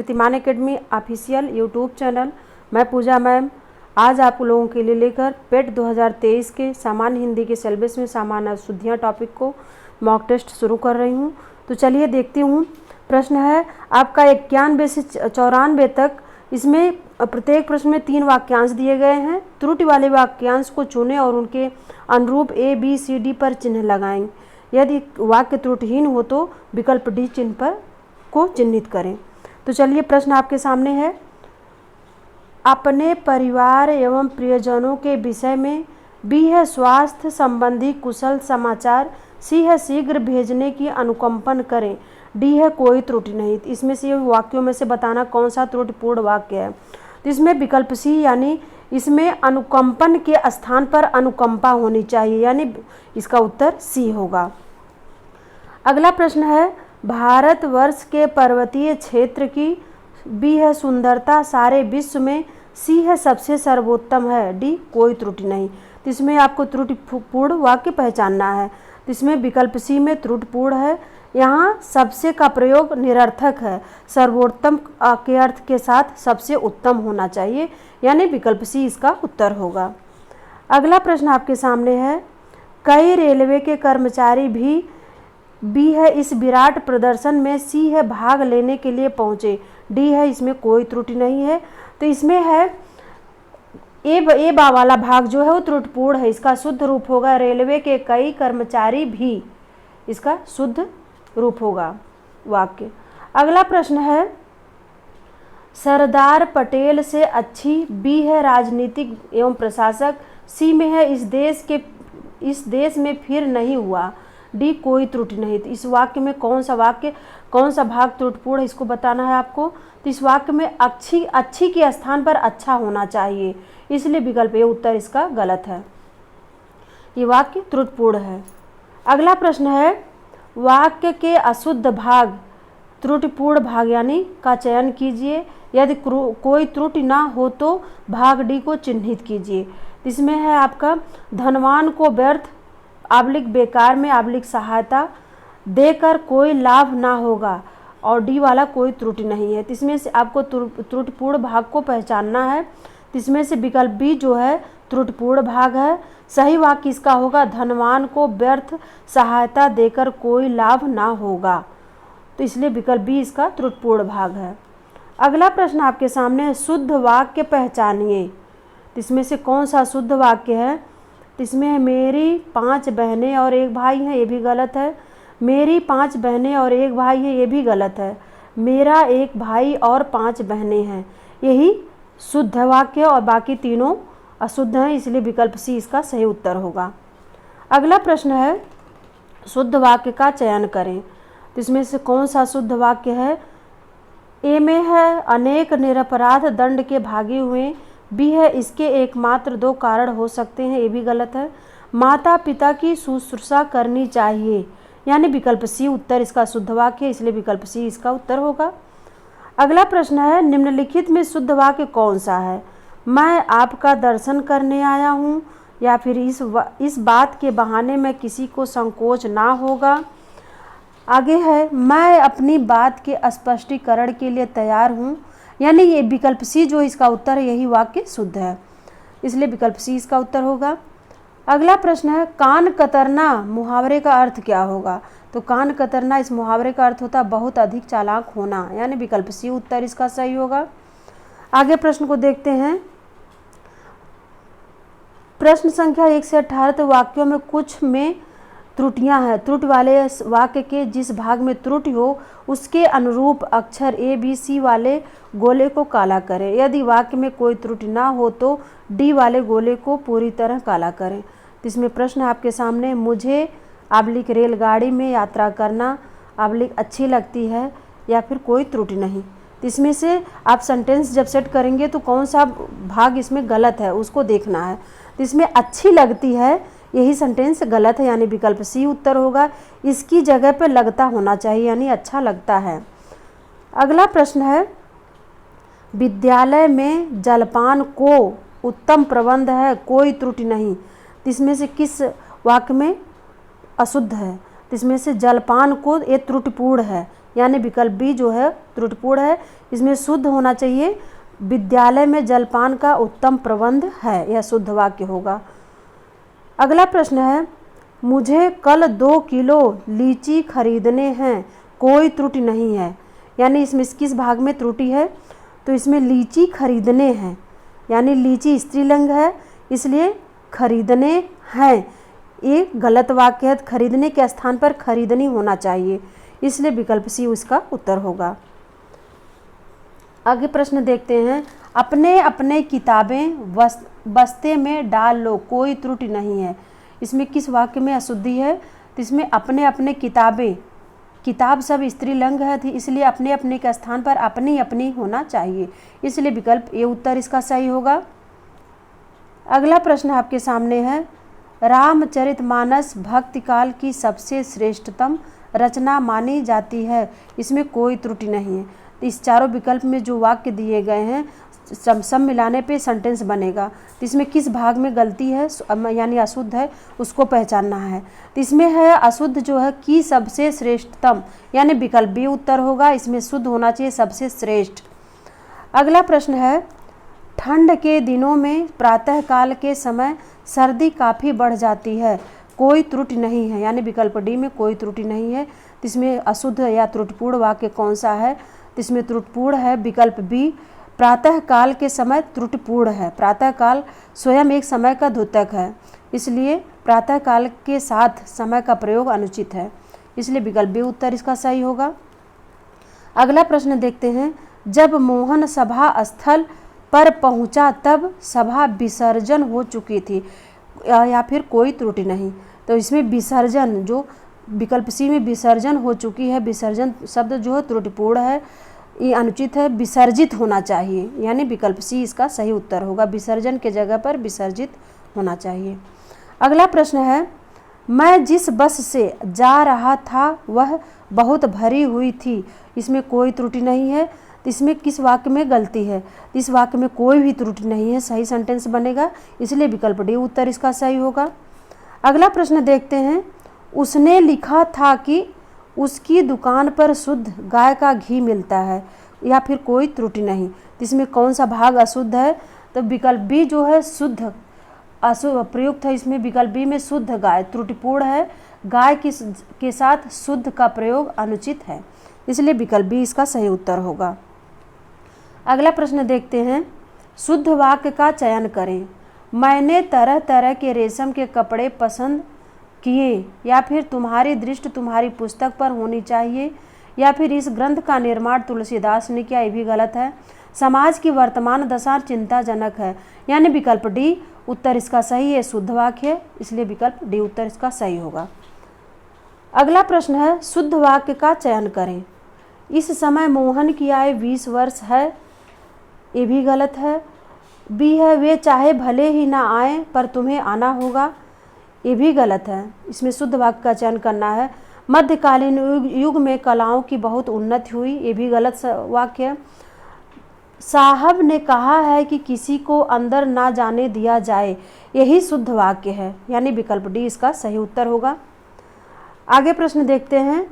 कीर्तिमान academy official YouTube channel. मैं पूजा ma'am आज आप लोगों के लिए लेकर पेट 2023 के सामान्य हिंदी के सिलेबस में सामान्य अशुद्धियाँ टॉपिक को मॉक टेस्ट शुरू कर रही हूँ। तो चलिए देखती हूँ। प्रश्न है आपका 91 से 94 तक। इसमें प्रत्येक प्रश्न में 3 वाक्यांश दिए गए हैं। त्रुटि वाले वाक्यांश को चुनें और उनके अनुरूप A, B, C, D पर चिन्ह लगाएं। यदि वाक्य त्रुटिहीन हो तो विकल्प डी चिन्ह पर को चिन्हित करें। तो चलिए प्रश्न आपके सामने है। अपने परिवार एवं प्रियजनों के विषय में। बी है स्वास्थ्य संबंधी कुशल समाचार। सी है शीघ्र भेजने की अनुकंपन करें। डी है कोई त्रुटि नहीं। इसमें से वाक्यों में से बताना कौन सा त्रुटिपूर्ण वाक्य है। तो इसमें विकल्प सी यानी इसमें अनुकंपन के स्थान पर अनुकंपा होनी चाहिए, यानी इसका उत्तर सी होगा। अगला प्रश्न है भारतवर्ष के पर्वतीय क्षेत्र की। बी है सुंदरता सारे विश्व में। सी है सबसे सर्वोत्तम है। डी कोई त्रुटि नहीं। तो इसमें आपको त्रुटिपूर्ण वाक्य पहचानना है। तो इसमें विकल्प सी में त्रुटिपूर्ण है। यहाँ सबसे का प्रयोग निरर्थक है। सर्वोत्तम के अर्थ के साथ सबसे उत्तम होना चाहिए, यानी विकल्प सी इसका उत्तर होगा। अगला प्रश्न आपके सामने है। कई रेलवे के कर्मचारी भी। बी है इस विराट प्रदर्शन में। सी है भाग लेने के लिए पहुँचे। डी है इसमें कोई त्रुटि नहीं है। तो इसमें है ए बा वाला भाग जो है वो त्रुटिपूर्ण है। इसका शुद्ध रूप होगा रेलवे के कई कर्मचारी भी। इसका शुद्ध रूप होगा वाक्य। अगला प्रश्न है सरदार पटेल से अच्छी। बी है राजनीतिक एवं प्रशासक। सी में है इस देश में फिर नहीं हुआ। डी कोई त्रुटि नहीं। तो इस वाक्य में कौन सा भाग त्रुटिपूर्ण है इसको बताना है आपको। तो इस वाक्य में अच्छी के स्थान पर अच्छा होना चाहिए, इसलिए विकल्प ए उत्तर इसका गलत है। ये वाक्य त्रुटिपूर्ण है। अगला प्रश्न है वाक्य के अशुद्ध भाग त्रुटिपूर्ण भाग यानी का चयन कीजिए। यदि कोई त्रुटि ना हो तो भाग डी को चिन्हित कीजिए। इसमें है आपका धनवान को व्यर्थ बेकार में सहायता देकर कोई लाभ ना होगा, और डी वाला कोई त्रुटि नहीं है। इसमें से आपको त्रुटिपूर्ण भाग को पहचानना है। इसमें से विकल्प बी जो है त्रुटिपूर्ण भाग है। सही वाक्य इसका होगा धनवान को व्यर्थ सहायता देकर कोई लाभ ना होगा। तो इसलिए विकल्प बी इसका त्रुटिपूर्ण भाग है। अगला प्रश्न आपके सामने है शुद्ध वाक्य पहचानिए। इसमें से कौन सा शुद्ध वाक्य है। इसमें है मेरी 5 बहनें और 1 भाई हैं, ये भी गलत है। मेरी 5 बहनें और 1 भाई है, ये भी गलत है। मेरा 1 भाई और 5 बहनें हैं, यही शुद्ध वाक्य और बाकी तीनों अशुद्ध हैं, इसलिए विकल्प सी इसका सही उत्तर होगा। अगला प्रश्न है शुद्ध वाक्य का चयन करें। तो इसमें से कौन सा शुद्ध वाक्य है। ए में है अनेक निरपराध दंड के भागी हुए। बी है इसके एकमात्र 2 कारण हो सकते हैं, ये भी गलत है। माता पिता की शुश्रूषा करनी चाहिए, यानी विकल्प सी उत्तर इसका शुद्ध वाक्य है, इसलिए विकल्प सी इसका उत्तर होगा। अगला प्रश्न है निम्नलिखित में शुद्ध वाक्य कौन सा है। मैं आपका दर्शन करने आया हूँ, या फिर इस बात के बहाने में किसी को संकोच ना होगा। आगे है मैं अपनी बात के स्पष्टीकरण के लिए तैयार हूँ, यानी ये विकल्प सी जो इसका उत्तर है यही वाक्य शुद्ध है, इसलिए विकल्प सी इसका उत्तर होगा। अगला प्रश्न है कान कतरना मुहावरे का अर्थ क्या होगा। तो कान कतरना इस मुहावरे का अर्थ होता है बहुत अधिक चालाक होना, यानी विकल्प सी उत्तर इसका सही होगा। आगे प्रश्न को देखते हैं। प्रश्न संख्या 1 से 18 तो वाक्यों में कुछ में त्रुटियां हैं। त्रुटि वाले वाक्य के जिस भाग में त्रुटि हो उसके अनुरूप अक्षर ए बी सी वाले गोले को काला करें। यदि वाक्य में कोई त्रुटि ना हो तो डी वाले गोले को पूरी तरह काला करें। तो इसमें प्रश्न आपके सामने मुझे रेलगाड़ी में यात्रा करना अच्छी लगती है, या फिर कोई त्रुटि नहीं। तो इसमें से आप सेंटेंस जब सेट करेंगे तो कौन सा भाग इसमें गलत है उसको देखना है। तो इसमें अच्छी लगती है यही सेंटेंस गलत है, यानी विकल्प सी उत्तर होगा। इसकी जगह पे लगता होना चाहिए, यानी अच्छा लगता है। अगला प्रश्न है विद्यालय में जलपान को उत्तम प्रबंध है, कोई त्रुटि नहीं। इसमें से किस वाक्य में अशुद्ध है। इसमें से जलपान को ये त्रुटिपूर्ण है, यानी विकल्प बी जो है त्रुटिपूर्ण है। इसमें शुद्ध होना चाहिए, विद्यालय में जलपान का उत्तम प्रबंध है, यह शुद्ध वाक्य होगा। अगला प्रश्न है, मुझे कल 2 किलो लीची खरीदने हैं, कोई त्रुटि नहीं है। यानी इसमें किस भाग में त्रुटि है? तो इसमें लीची खरीदने हैं, यानी लीची स्त्रीलिंग है, इसलिए खरीदने हैं ये गलत वाक्य है। खरीदने के स्थान पर खरीदनी होना चाहिए, इसलिए विकल्प सी उसका उत्तर होगा। आगे प्रश्न देखते हैं, अपने अपने किताबें बस्ते में डाल लो, कोई त्रुटि नहीं है। इसमें किस वाक्य में अशुद्धि है? तो इसमें अपने अपने किताबें, किताब सब स्त्रीलिंग है थी, इसलिए अपने अपने के स्थान पर अपनी अपनी होना चाहिए, इसलिए विकल्प ए उत्तर इसका सही होगा। अगला प्रश्न आपके सामने है, रामचरितमानस भक्ति काल की सबसे श्रेष्ठतम रचना मानी जाती है, इसमें कोई त्रुटि नहीं है। तो इस चारों विकल्प में जो वाक्य दिए गए हैं सब मिलाने पे सेंटेंस बनेगा। तो इसमें किस भाग में गलती है यानी अशुद्ध है, उसको पहचानना है। तो इसमें है अशुद्ध जो है कि सबसे श्रेष्ठतम, यानी विकल्प बी उत्तर होगा। इसमें शुद्ध होना चाहिए सबसे श्रेष्ठ। अगला प्रश्न है, ठंड के दिनों में प्रातःकाल के समय सर्दी काफ़ी बढ़ जाती है, कोई त्रुटि नहीं है, यानी विकल्प डी में कोई त्रुटि नहीं है। तो इसमें अशुद्ध या त्रुटिपूर्ण वाक्य कौन सा है? तो इसमें त्रुटिपूर्ण है विकल्प बी, प्रातःकाल के समय त्रुटिपूर्ण है। प्रातःकाल स्वयं एक समय का द्योतक है, इसलिए प्रातःकाल के साथ समय का प्रयोग अनुचित है, इसलिए विकल्प बी उत्तर इसका सही होगा। अगला प्रश्न देखते हैं, जब मोहन सभा स्थल पर पहुंचा तब सभा विसर्जन हो चुकी थी, या फिर कोई त्रुटि नहीं। तो इसमें विसर्जन जो विकल्प सी में विसर्जन हो चुकी है, विसर्जन शब्द जो है त्रुटिपूर्ण है, ये अनुचित है, विसर्जित होना चाहिए, यानी विकल्प सी इसका सही उत्तर होगा। विसर्जन के जगह पर विसर्जित होना चाहिए। अगला प्रश्न है, मैं जिस बस से जा रहा था वह बहुत भरी हुई थी, इसमें कोई त्रुटि नहीं है। तो इसमें किस वाक्य में गलती है? इस वाक्य में कोई भी त्रुटि नहीं है, सही सेंटेंस बनेगा, इसलिए विकल्प डी उत्तर इसका सही होगा। अगला प्रश्न देखते हैं, उसने लिखा था कि उसकी दुकान पर शुद्ध गाय का घी मिलता है, या फिर कोई त्रुटि नहीं। तो इसमें कौन सा भाग अशुद्ध है? तो विकल्प बी जो है शुद्ध अशुद्ध प्रयुक्त है, इसमें विकल्प बी में शुद्ध गाय त्रुटिपूर्ण है, गाय के साथ शुद्ध का प्रयोग अनुचित है, इसलिए विकल्प बी इसका सही उत्तर होगा। अगला प्रश्न देखते हैं, शुद्ध वाक्य का चयन करें। मैंने तरह तरह के रेशम के कपड़े पसंद किए, या फिर तुम्हारी दृष्टि तुम्हारी पुस्तक पर होनी चाहिए, या फिर इस ग्रंथ का निर्माण तुलसीदास ने किया, ये भी गलत है। समाज की वर्तमान दशा चिंताजनक है, यानी विकल्प डी उत्तर इसका सही है, शुद्ध वाक्य है, इसलिए विकल्प डी उत्तर इसका सही होगा। अगला प्रश्न है, शुद्ध वाक्य का चयन करें। इस समय मोहन की आयु 20 वर्ष है, ये भी गलत है। बी है, वे चाहे भले ही ना आए पर तुम्हें आना होगा, ये भी गलत है। इसमें शुद्ध वाक्य का चयन करना है। मध्यकालीन युग में कलाओं की बहुत उन्नति हुई, ये भी गलत वाक्य है। साहब ने कहा है कि किसी को अंदर ना जाने दिया जाए, यही शुद्ध वाक्य है, यानी विकल्प डी इसका सही उत्तर होगा। आगे प्रश्न देखते हैं,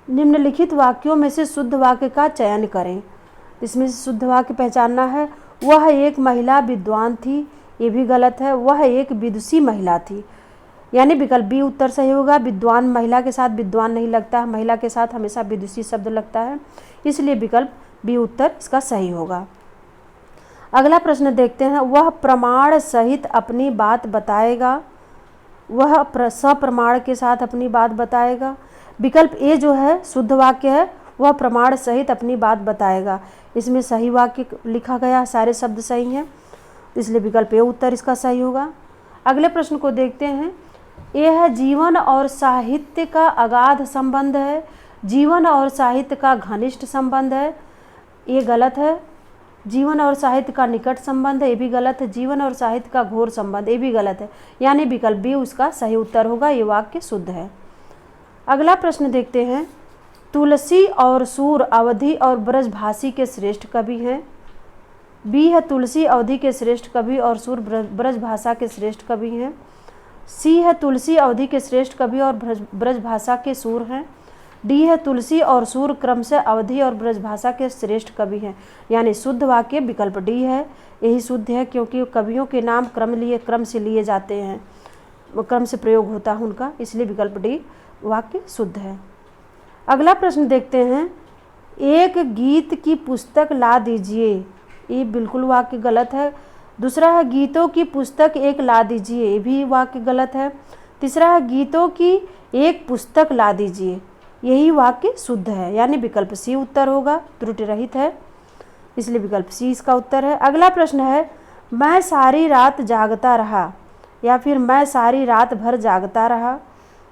निम्नलिखित वाक्यों में से शुद्ध वाक्य का चयन करें। इसमें से शुद्ध वाक्य पहचानना है। वह एक महिला विद्वान थी, ये भी गलत है। वह एक विदुषी महिला थी, यानी विकल्प बी उत्तर सही होगा। विद्वान महिला के साथ विद्वान नहीं लगता, महिला के साथ हमेशा विदुषी शब्द लगता है, इसलिए विकल्प बी उत्तर इसका सही होगा। अगला प्रश्न देखते हैं, वह प्रमाण सहित अपनी बात बताएगा, वह सप्रमाण के साथ अपनी बात बताएगा। विकल्प ए जो है शुद्ध वाक्य है, वह प्रमाण सहित अपनी बात बताएगा, इसमें सही वाक्य लिखा गया, सारे शब्द सही हैं, इसलिए विकल्प ए उत्तर इसका सही होगा। अगले प्रश्न को देखते हैं, यह जीवन और साहित्य का अगाध संबंध है, जीवन और साहित्य का घनिष्ठ संबंध है, ये गलत है। जीवन और साहित्य का निकट संबंध है, ये भी गलत है। जीवन और साहित्य का घोर संबंध, ये भी गलत है, यानी विकल्प बी उसका सही उत्तर होगा, ये वाक्य शुद्ध है। अगला प्रश्न देखते हैं, तुलसी और सूर अवधि और ब्रजभाषी के श्रेष्ठ कवि हैं। बी है, तुलसी अवधि के श्रेष्ठ कवि और सूर ब्रजभाषा के श्रेष्ठ कवि हैं। सी है, तुलसी अवधि के श्रेष्ठ कवि और ब्रजभाषा के सूर हैं। डी है तुलसी और सूर क्रमशः अवधी और ब्रजभाषा के श्रेष्ठ कवि हैं। यानी शुद्ध वाक्य विकल्प डी है, यही शुद्ध है, क्योंकि कवियों के नाम क्रम से लिए जाते हैं, क्रम से प्रयोग होता है उनका, इसलिए विकल्प डी वाक्य शुद्ध है। अगला प्रश्न देखते हैं, एक गीत की पुस्तक ला दीजिए, ये बिल्कुल वाक्य गलत है। दूसरा है गीतों की पुस्तक एक ला दीजिए, ये भी वाक्य गलत है। तीसरा है गीतों की एक पुस्तक ला दीजिए, यही वाक्य शुद्ध है, यानी विकल्प सी उत्तर होगा, त्रुटि रहित है, इसलिए विकल्प सी इसका उत्तर है। अगला प्रश्न है, मैं सारी रात जागता रहा, या फिर मैं सारी रात भर जागता रहा,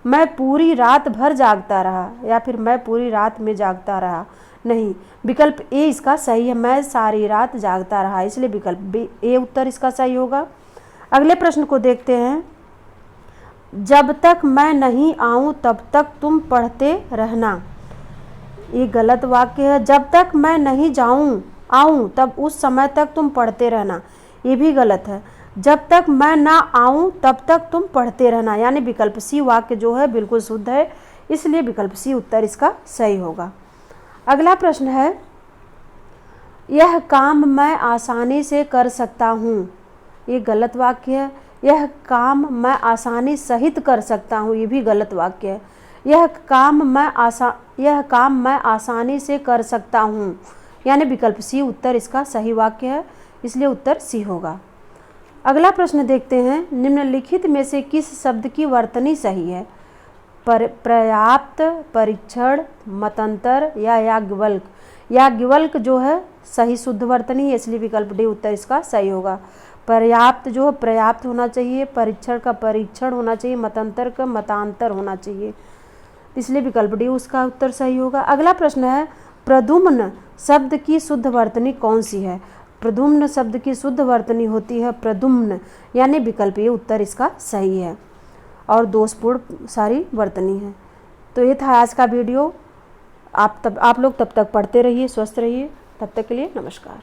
मैं पूरी रात भर जागता रहा, या फिर मैं पूरी रात में जागता रहा। नहीं, विकल्प ए इसका सही है, मैं सारी रात जागता रहा, इसलिए विकल्प बी ए उत्तर इसका सही होगा। अगले प्रश्न को देखते हैं, जब तक मैं नहीं आऊँ तब तक तुम पढ़ते रहना, ये गलत वाक्य है। जब तक मैं नहीं आऊँ तब उस समय तक तुम पढ़ते रहना, ये भी गलत है। जब तक मैं ना आऊँ तब तक तुम पढ़ते रहना, यानी विकल्प सी वाक्य जो है बिल्कुल शुद्ध है, इसलिए विकल्प सी उत्तर इसका सही होगा। अगला प्रश्न है, यह काम मैं आसानी से कर सकता हूँ, ये गलत वाक्य है। यह काम मैं आसानी सहित कर सकता हूँ, ये भी गलत वाक्य है। यह काम मैं आसानी से कर सकता हूँ, यानी विकल्प सी उत्तर इसका सही वाक्य है, इसलिए उत्तर सी होगा। अगला प्रश्न देखते हैं, निम्नलिखित में से किस शब्द की वर्तनी सही है? पर्याप्त, परीक्षण, मतंतर या याज्ञवल्क। याज्ञवल्क जो है सही शुद्ध वर्तनी है, इसलिए विकल्प डी उत्तर इसका सही होगा। पर्याप्त जो है पर्याप्त होना चाहिए, परीक्षण का परीक्षण होना चाहिए, मतंतर का मतांतर होना चाहिए, इसलिए विकल्प डी उसका उत्तर सही होगा। अगला प्रश्न है, प्रद्युम्न शब्द की शुद्ध वर्तनी कौन सी है? प्रद्युम्न शब्द की शुद्ध वर्तनी होती है प्रद्युम्न, यानी विकल्प ये उत्तर इसका सही है, और दोषपूर्ण सारी वर्तनी है। तो ये था आज का वीडियो। आप लोग तब तक पढ़ते रहिए, स्वस्थ रहिए, तब तक के लिए नमस्कार।